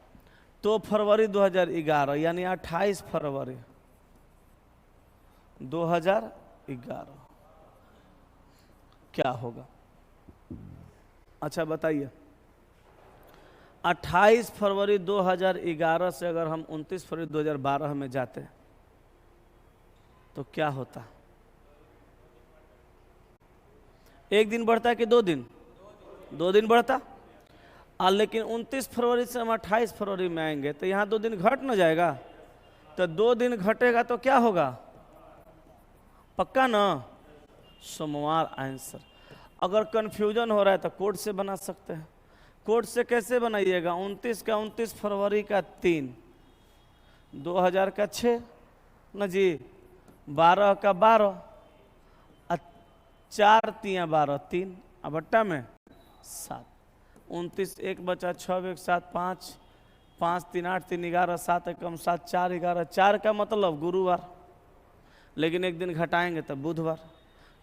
तो फरवरी 2011 यानी 28 फरवरी 2011 क्या होगा? अच्छा बताइए, 28 फरवरी 2011 से अगर हम 29 फरवरी 2012 में जाते तो क्या होता? एक दिन बढ़ता है कि 2 दिन? 2 दिन बढ़ता। लेकिन 29 फरवरी से हम 28 फरवरी में आएंगे तो यहाँ 2 दिन घट न जाएगा? तो 2 दिन घटेगा तो क्या होगा? पक्का ना? सोमवार आंसर। अगर कंफ्यूजन हो रहा है तो कोड से बना सकते हैं। कोड से कैसे बनाइएगा? 29 का 29 फरवरी का 3, 2000 का 6 न जी, 12 का 12, 4 3 12, 3 बट्टा में 7, 29 एक बचा, 6 1 7 5, 5 3 8 3 11, 7 1 7, 4 11, 4 का मतलब गुरुवार, लेकिन एक दिन घटाएंगे तब बुधवार।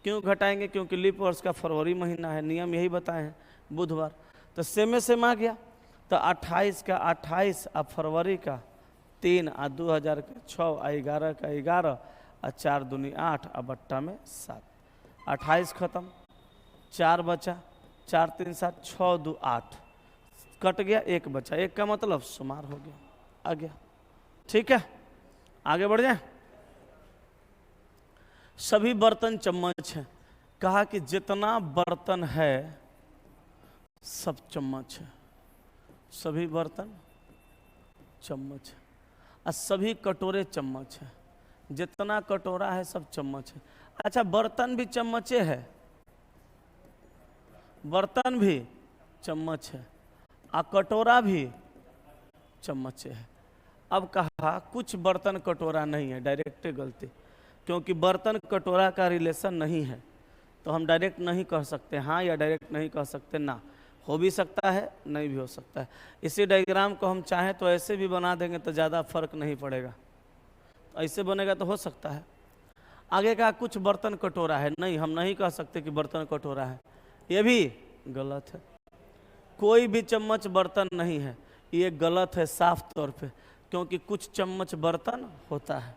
क्यों घटाएंगे? क्योंकि लीप वर्ष का फरवरी महीना है, नियम यही बताए हैं, बुधवार। तो सेम में सेम आ गया। तो 28 का 28 और फरवरी का 3 और 2000 का 6 और 11 का 11 और 4 दूनी 8 और बट्टा में 7। 28 खत्म, 4 बचा, 4 3 7, 6 2 8 कट गया, 1 बचा, 1 का मतलब शुमार हो गया, आ गया। ठीक है, आगे बढ़ जाए। सभी बर्तन चम्मच हैं। कहा कि जितना बर्तन है सब चम्मच है। सभी बर्तन चम्मच है और सभी कटोरे चम्मच है। जितना कटोरा है सब चम्मच है। अच्छा, बर्तन भी चम्मचे है, बर्तन भी चम्मच है और कटोरा भी चम्मचे है। अब कहा कुछ बर्तन कटोरा नहीं है, डायरेक्ट गलती, क्योंकि बर्तन कटोरा का रिलेशन नहीं है तो हम डायरेक्ट नहीं कह सकते हाँ, या डायरेक्ट नहीं कह सकते ना। हो भी सकता है, नहीं भी हो सकता है। इसी डायग्राम को हम चाहें तो ऐसे भी बना देंगे तो ज़्यादा फर्क नहीं पड़ेगा। तो ऐसे बनेगा तो हो सकता है। आगे का कुछ बर्तन कटोरा है, नहीं, हम नहीं कह सकते कि बर्तन कटोरा है, ये भी गलत है। कोई भी चम्मच बर्तन नहीं है, ये गलत है साफ तौर पे, क्योंकि कुछ चम्मच बर्तन होता है।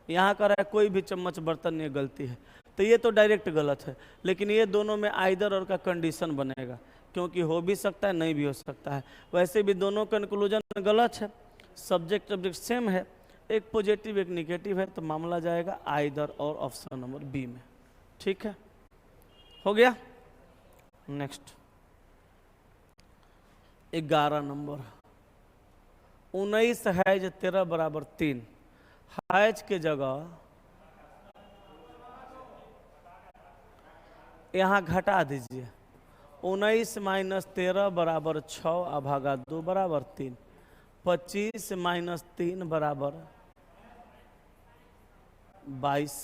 यहाँ कर है कोई भी चम्मच बर्तन, ये गलती है, तो ये तो डायरेक्ट गलत है। लेकिन ये दोनों में आइदर और का कंडीशन बनेगा, क्योंकि हो भी सकता है, नहीं भी हो सकता है। वैसे भी दोनों कंक्लूजन गलत है, सब्जेक्ट ऑब्जेक्ट सेम है, एक पॉजिटिव एक निगेटिव है, तो मामला जाएगा आइदर और ऑप्शन नंबर बी में। ठीक है, हो गया। नेक्स्ट 11 नंबर, 19 है जो 13 बराबर 3, हैज के जगह यहाँ घटा दीजिए। 19 माइनस 13 बराबर 6 और भागा 2 बराबर 3, 25 माइनस 3 बराबर 22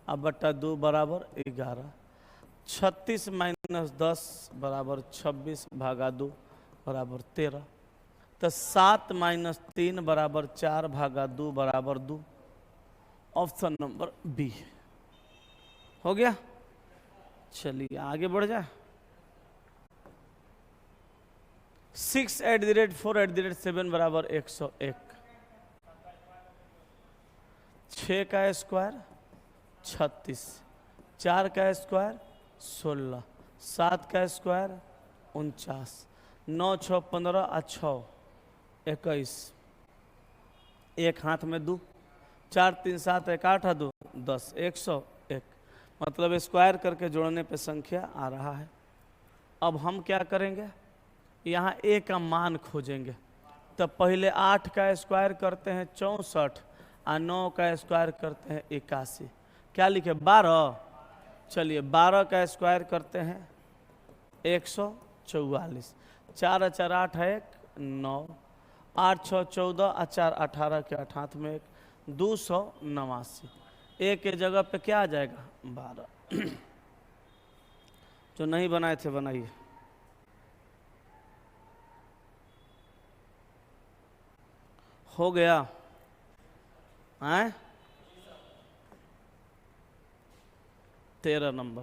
और बट्टा 2 बराबर 11, 36 माइनस 10 बराबर 26 भागा 2 बराबर 13, तो 7 माइनस 3 बराबर 4 भागा 2 बराबर 2। ऑप्शन नंबर बी हो गया। चलिए आगे बढ़ जाए। 6@4@7 बराबर 101, 6 का स्क्वायर 36, 4 का स्क्वायर 16, 7 का स्क्वायर 49, 9 6 15 और 6 21, एक हाथ में 2, 4 3 7 1 8 2 10, 101, मतलब स्क्वायर करके जोड़ने पे संख्या आ रहा है। अब हम क्या करेंगे, यहाँ a का मान खोजेंगे। तो पहले 8 का स्क्वायर करते हैं 64 और 9 का स्क्वायर करते हैं 81, क्या लिखे 12। चलिए 12 का स्क्वायर करते हैं 144, 4 4 8 है 9, 8 6 14 और 4 18 के 8 हाथ में 1, 289। ए के जगह पे क्या आ जाएगा 12। जो नहीं बनाए थे बनाइए। हो गया हैं? 13 नंबर।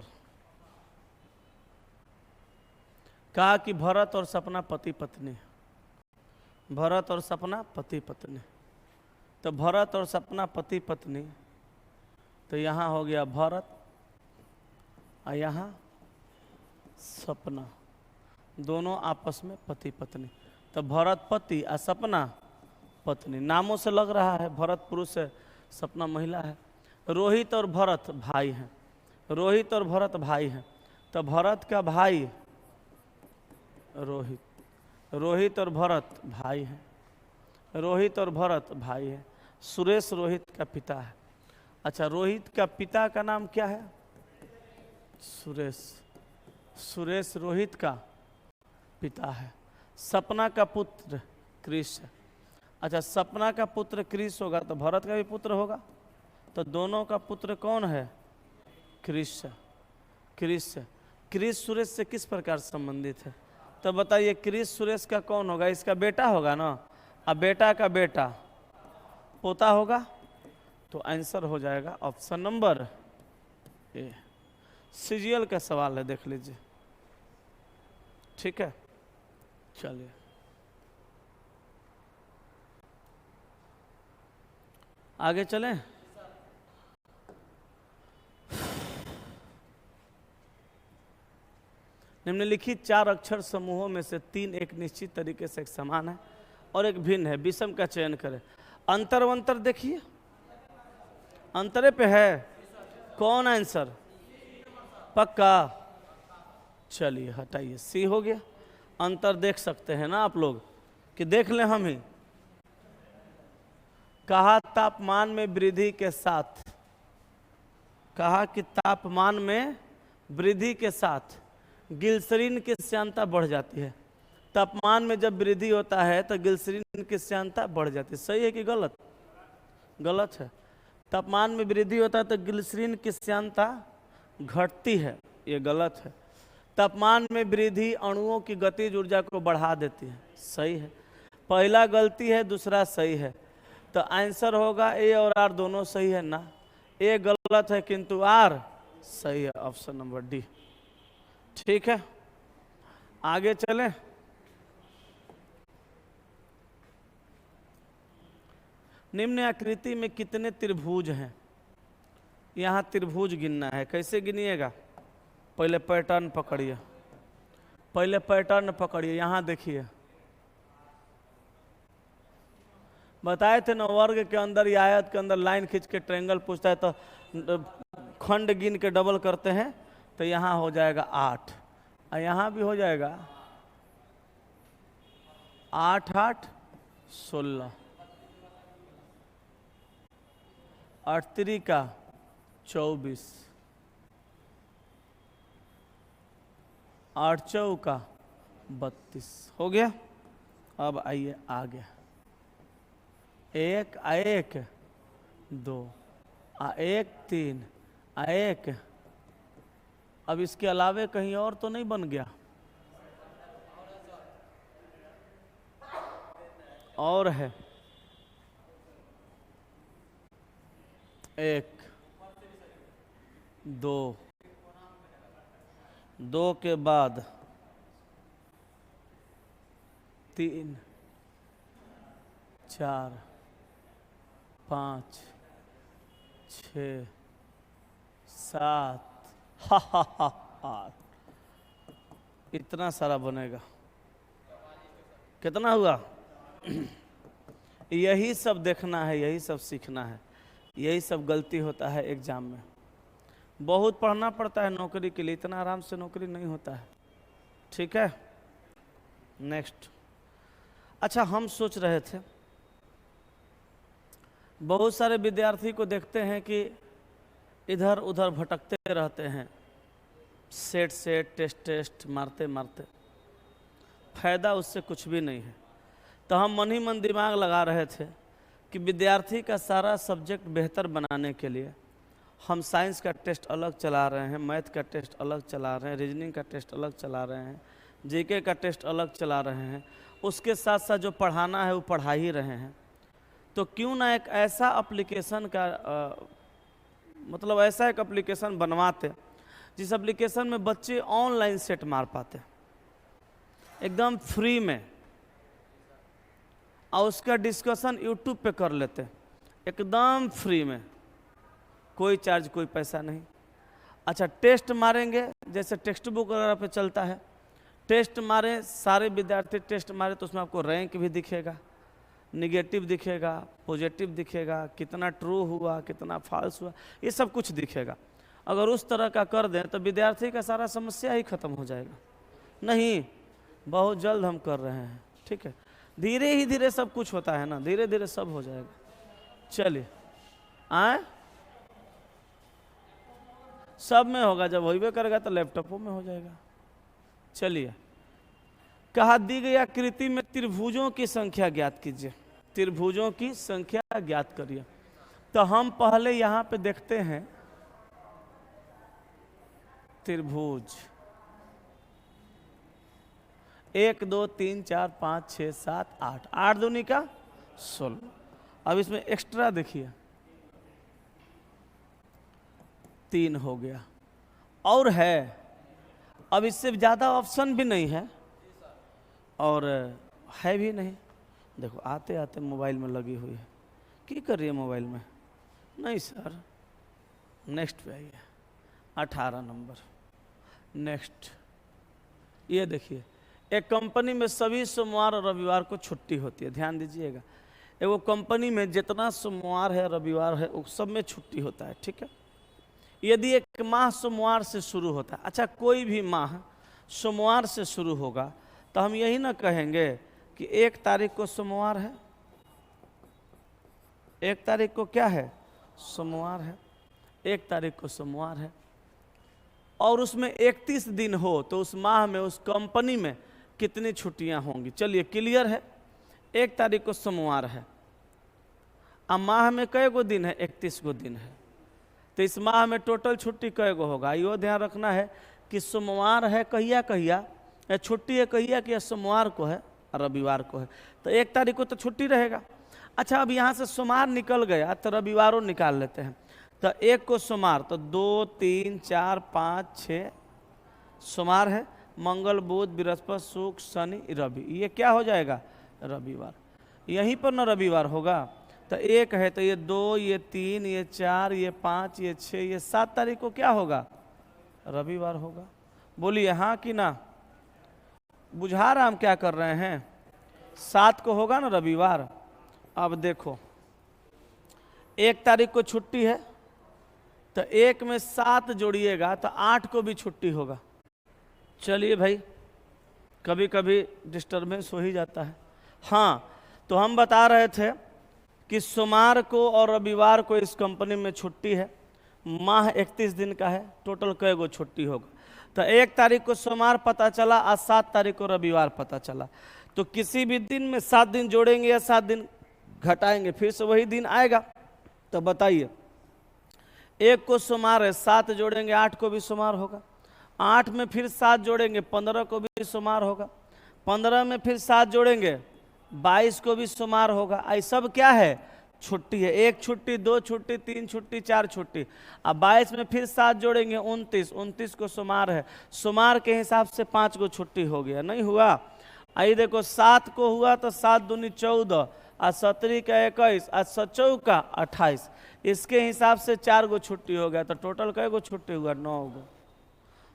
कहा कि भरत और सपना पति पत्नी। भरत और सपना पति पत्नी। तो भरत और सपना पति पत्नी, तो यहाँ हो गया भरत और यहाँ सपना, दोनों आपस में पति पत्नी। तो भरत पति और सपना पत्नी। नामों से लग रहा है भरत पुरुष है, सपना महिला है। रोहित और भरत भाई हैं। रोहित और भरत भाई हैं। तो भरत का भाई रोहित, रोहित और भरत भाई हैं। रोहित और भरत भाई हैं। सुरेश रोहित का पिता है। अच्छा, रोहित का पिता का नाम क्या है? सुरेश। सुरेश रोहित का पिता है। सपना का पुत्र कृष है। अच्छा, सपना का पुत्र कृष होगा तो भरत का भी पुत्र होगा। तो दोनों का पुत्र कौन है? कृष। कृष। कृष सुरेश से किस प्रकार संबंधित है? तो बताइए, कृष सुरेश का कौन होगा? इसका बेटा होगा ना। अब बेटा का बेटा पोता होगा। तो आंसर हो जाएगा ऑप्शन नंबर ए। सीजीएल का सवाल है, देख लीजिए। ठीक है, चलिए आगे चलें। निम्नलिखित 4 अक्षर समूहों में से 3 एक निश्चित तरीके से एक समान है और एक भिन्न है। विषम का चयन करें। अंतर वंतर देखिए, अंतरे पे है। कौन आंसर? पक्का? चलिए हटाइए, सी हो गया। अंतर देख सकते हैं ना आप लोग, कि देख लें हम ही। कहा तापमान में वृद्धि के साथ, कहा कि तापमान में वृद्धि के साथ ग्लिसरीन की श्यानता बढ़ जाती है। तापमान में जब वृद्धि होता है तो ग्लिसरीन की श्यानता बढ़ जाती है। सही है कि गलत? गलत है। तापमान में वृद्धि होता है तो ग्लिसरीन की श्यानता घटती है, ये गलत है। तापमान में वृद्धि अणुओं की गतिज ऊर्जा को बढ़ा देती है, सही है। पहला गलती है, दूसरा सही है। तो आंसर होगा ए और आर दोनों सही है ना। ए गलत है किंतु आर सही है, ऑप्शन नंबर डी। ठीक है, आगे चलें। निम्न आकृति में कितने त्रिभुज हैं? यहाँ त्रिभुज गिनना है। कैसे गिनिएगा? पहले पैटर्न पकड़िए, पहले पैटर्न पकड़िए। यहाँ देखिए, बताए थे ना वर्ग के अंदर या आयत के अंदर लाइन खींच के ट्रायंगल पूछता है तो खंड गिन के डबल करते हैं। तो यहाँ हो जाएगा 8 और यहाँ भी हो जाएगा 8 8 16, 8 3 का 24, 8 4 का 32 हो गया। अब आइए आगे। 1 1 2 1 3 1। अब इसके अलावे कहीं और तो नहीं बन गया? और है 1 2, 2 के बाद 3 4 5 6 7। हा, इतना सारा बनेगा। कितना हुआ? यही सब देखना है, यही सब सीखना है, यही सब गलती होता है एग्जाम में। बहुत पढ़ना पड़ता है नौकरी के लिए, इतना आराम से नौकरी नहीं होता है। ठीक है, नेक्स्ट। अच्छा, हम सोच रहे थे, बहुत सारे विद्यार्थी को देखते हैं कि इधर उधर भटकते रहते हैं, सेट सेट टेस्ट टेस्ट मारते मारते। फायदा उससे कुछ भी नहीं है। तो हम मन ही मन दिमाग लगा रहे थे कि विद्यार्थी का सारा सब्जेक्ट बेहतर बनाने के लिए हम साइंस का टेस्ट अलग चला रहे हैं, मैथ का टेस्ट अलग चला रहे हैं, रीजनिंग का टेस्ट अलग चला रहे हैं, जीके का टेस्ट अलग चला रहे हैं, उसके साथ साथ जो पढ़ाना है वो पढ़ा ही रहे हैं। तो क्यों ना एक ऐसा एप्लीकेशन का मतलब ऐसा एक एप्लीकेशन बनवाते जिस एप्लीकेशन में बच्चे ऑनलाइन सेट मार पाते एकदम फ्री में, और उसका डिस्कशन यूट्यूब पे कर लेते एकदम फ्री में, कोई चार्ज कोई पैसा नहीं। अच्छा, टेस्ट मारेंगे जैसे टेक्स्ट बुक वगैरह पे चलता है, टेस्ट मारे सारे विद्यार्थी टेस्ट मारे तो उसमें आपको रैंक भी दिखेगा, निगेटिव दिखेगा, पॉजिटिव दिखेगा, कितना ट्रू हुआ कितना फॉल्स हुआ, ये सब कुछ दिखेगा। अगर उस तरह का कर दें तो विद्यार्थी का सारा समस्या ही खत्म हो जाएगा। नहीं, बहुत जल्द हम कर रहे हैं, ठीक है, धीरे ही धीरे सब कुछ होता है ना, धीरे धीरे सब हो जाएगा। चलिए आए, सब में होगा, जब होइबे करेगा तो लैपटॉपों में हो जाएगा। चलिए, कहा दी गई आकृति में त्रिभुजों की संख्या ज्ञात कीजिए, त्रिभुजों की संख्या ज्ञात करिए। तो हम पहले यहाँ पे देखते हैं त्रिभुज 1 2 3 4 5 6 7 8, 8 दूनी का 16। अब इसमें एक्स्ट्रा देखिए 3 हो गया और है, अब इससे ज़्यादा ऑप्शन भी नहीं है और है भी नहीं। देखो आते आते मोबाइल में लगी हुई है, क्या कर रही है मोबाइल में? नहीं सर, नेक्स्ट पे आइए, 18 नंबर नेक्स्ट। ये देखिए, एक कंपनी में सभी सोमवार और रविवार को छुट्टी होती है, ध्यान दीजिएगा। एगो कंपनी में जितना सोमवार है रविवार है उस सब में छुट्टी होता है, ठीक है। यदि एक माह सोमवार से शुरू होता है, अच्छा कोई भी माह सोमवार से शुरू होगा तो हम यही ना कहेंगे कि 1 तारीख को सोमवार है, 1 तारीख को क्या है? सोमवार है, 1 तारीख को सोमवार है, और उसमें 31 दिन हो तो उस माह में उस कंपनी में कितनी छुट्टियां होंगी? चलिए क्लियर है, 1 तारीख को सोमवार है, अब माह में कई गो दिन है? 31 गो दिन है, तो इस माह में टोटल छुट्टी कई गो होगा? यो ध्यान रखना है कि सोमवार है कहिया कहिया, या छुट्टी है कहिया कि सोमवार को है रविवार को है, तो 1 तारीख को तो छुट्टी रहेगा। अच्छा, अब यहाँ से सोमवार निकल गया तो रविवारों निकाल लेते हैं, तो 1 को सोमवार, तो 2 3 4 5 6 सोमवार है, मंगल बुध बृहस्पति शुक्र शनि रवि, ये क्या हो जाएगा? रविवार। यहीं पर ना रविवार होगा, तो 1 है तो ये 2 ये 3 ये 4 ये 5 ये 6 ये 7 तारीख को क्या होगा? रविवार होगा। बोलिए हाँ कि ना? बुझा रहा हम क्या कर रहे हैं? 7 को होगा ना रविवार। अब देखो 1 तारीख को छुट्टी है तो 1 में 7 जोड़िएगा तो 8 को भी छुट्टी होगा। चलिए भाई, कभी कभी डिस्टर्बेंस हो ही जाता है। हाँ, तो हम बता रहे थे कि सोमवार को और रविवार को इस कंपनी में छुट्टी है, माह 31 दिन का है, टोटल कई गो छुट्टी होगा। तो 1 तारीख को सोमवार पता चला और 7 तारीख को रविवार पता चला, तो किसी भी दिन में 7 दिन जोड़ेंगे या 7 दिन घटाएंगे, फिर से वही दिन आएगा। तो बताइए, 1 को सोमवार है, 7 जोड़ेंगे 8 को भी सोमवार होगा, 8 में फिर 7 जोड़ेंगे 15 को भी सोमवार होगा, 15 में फिर 7 जोड़ेंगे 22 को भी सोमवार होगा। ये सब क्या है? छुट्टी है, 1 छुट्टी 2 छुट्टी 3 छुट्टी 4 छुट्टी। अब 22 में फिर 7 जोड़ेंगे 29, 29 को सोमवार है, सोमवार के हिसाब से 5 को छुट्टी हो गया, नहीं हुआ? आई देखो 7 को हुआ तो 7 दूनी 14, आज 17 का 21, आज 7 का 28, इसके हिसाब से 4 गो छुट्टी हो गया, तो टोटल कई गो छुट्टी हुआ? 9 गो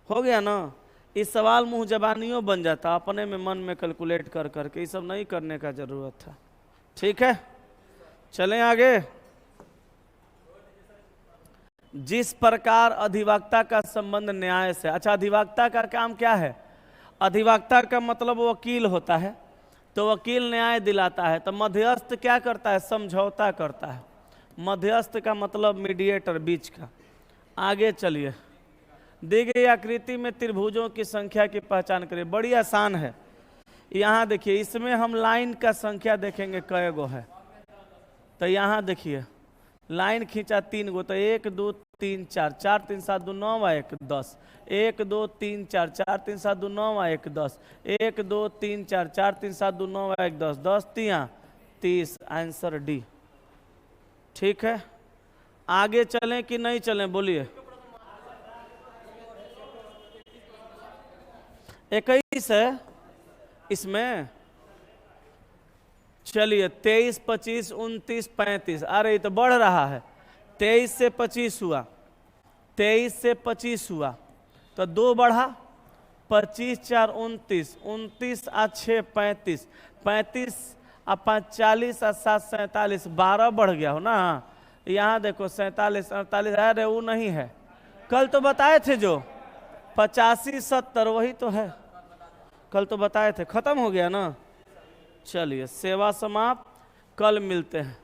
हो गया ना। इस सवाल मुँह जबानियों बन जाता, अपने में मन में कैलकुलेट कर करके, ये सब नहीं करने का जरूरत था। ठीक है, चलें आगे। जिस प्रकार अधिवक्ता का संबंध न्याय से, अच्छा अधिवक्ता का काम क्या है? अधिवक्ता का मतलब वकील होता है, तो वकील न्याय दिलाता है। तो मध्यस्थ क्या करता है? समझौता करता है। मध्यस्थ का मतलब मीडिएटर, बीच का। आगे चलिए, दी गई आकृति में त्रिभुजों की संख्या की पहचान करिए। बड़ी आसान है, यहाँ देखिए, इसमें हम लाइन का संख्या देखेंगे कई गो है। तो यहाँ देखिए लाइन खींचा 3 गो, तो 1 2 3 4, 4 3 7 2 9 1 10, 1 2 3 4, 4 3 7 2 9 1 10, 1 2 3 4, 4 3 7 2 9 1 10, 10 3 30, आंसर डी। ठीक है, आगे चलें कि नहीं चलें, बोलिए। 21 है इसमें, चलिए 23 25 29 35, अरे ये तो बढ़ रहा है। 23 से 25 हुआ, 23 से 25 हुआ तो 2 बढ़ा, 25 4 29, 29 आ 6 35, 35 आ 5 40 आ 7 47, 12 बढ़ गया हो ना। यहाँ देखो 47 48, अरे वो नहीं है, कल तो बताए थे जो 85 70, वही तो है, कल तो बताए थे, खत्म हो गया ना। चलिए सेवा समाप्त, कल मिलते हैं।